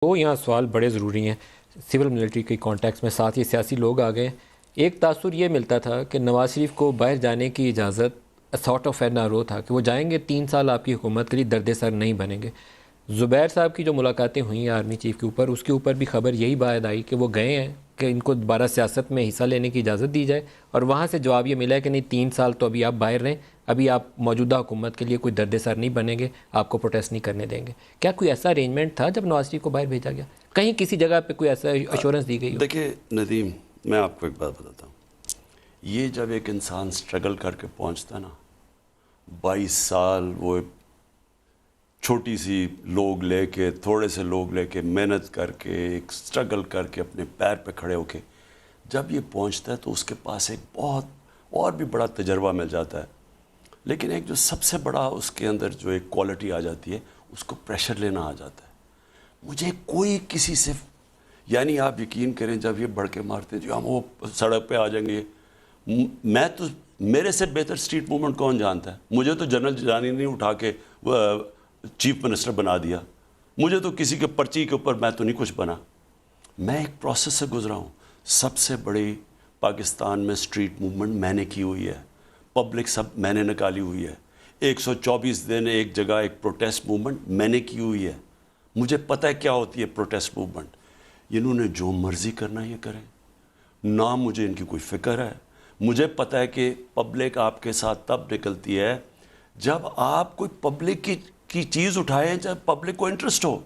تو یہاں سوال بڑے ضروری ہیں سول ملٹری کے کانٹیکس میں، ساتھ ہی سیاسی لوگ آ گئے۔ ایک تاثر یہ ملتا تھا کہ نواز شریف کو باہر جانے کی اجازت sort of N R O تھا کہ وہ جائیں گے، 3 سال آپ کی حکومت کے لیے درد سر نہیں بنیں گے۔ زبیر صاحب کی جو ملاقاتیں ہوئیں آرمی چیف کے اوپر، اس کے اوپر بھی خبر یہی باہر آئی کہ وہ گئے ہیں کہ ان کو دوبارہ سیاست میں حصہ لینے کی اجازت دی جائے، اور وہاں سے جواب یہ ملا ہے کہ نہیں، 3 سال تو ابھی آپ باہر رہیں، ابھی آپ موجودہ حکومت کے لیے کوئی درد سر نہیں بنیں گے، آپ کو پروٹیسٹ نہیں کرنے دیں گے۔ کیا کوئی ایسا ارینجمنٹ تھا جب نواز شریف کو باہر بھیجا گیا؟ کہیں کسی جگہ پہ کوئی ایسا ایشورنس دی گئی ہو؟ دیکھیں ندیم، میں آپ کو ایک بات بتاتا ہوں۔ یہ جب ایک انسان سٹرگل کر کے پہنچتا نا، 22 سال وہ چھوٹی سی لوگ لے کے، تھوڑے سے لوگ لے کے، محنت کر کے، ایک سٹرگل کر کے، اپنے پیر پہ کھڑے ہو کے جب یہ پہنچتا ہے تو اس کے پاس ایک بہت اور بھی بڑا تجربہ مل جاتا ہے۔ لیکن ایک جو سب سے بڑا اس کے اندر جو ایک کوالٹی آ جاتی ہے، اس کو پریشر لینا آ جاتا ہے۔ مجھے کوئی کسی سے، یعنی آپ یقین کریں، جب یہ بڑھ کے مارتے جو ہم وہ سڑک پہ آ جائیں گے، میں تو، میرے سے بہتر اسٹریٹ موومنٹ کون جانتا ہے؟ مجھے تو جنرل جیلانی نے اٹھا کے چیف منسٹر بنا دیا، مجھے تو کسی کے پرچی کے اوپر میں تو نہیں کچھ بنا۔ میں ایک پروسیس سے گزرا ہوں۔ سب سے بڑی پاکستان میں اسٹریٹ موومنٹ میں نے کی ہوئی ہے، پبلک سب میں نے نکالی ہوئی ہے۔ 124 دن ایک جگہ ایک پروٹیسٹ موومنٹ میں نے کی ہوئی ہے۔ مجھے پتہ ہے کیا ہوتی ہے پروٹیسٹ موومنٹ۔ انہوں نے جو مرضی کرنا یہ کریں، نہ مجھے ان کی کوئی فکر ہے۔ مجھے پتہ ہے کہ پبلک آپ کے ساتھ تب نکلتی ہے جب آپ کوئی پبلک کی چیز اٹھائیں، جب پبلک کو انٹرسٹ ہو۔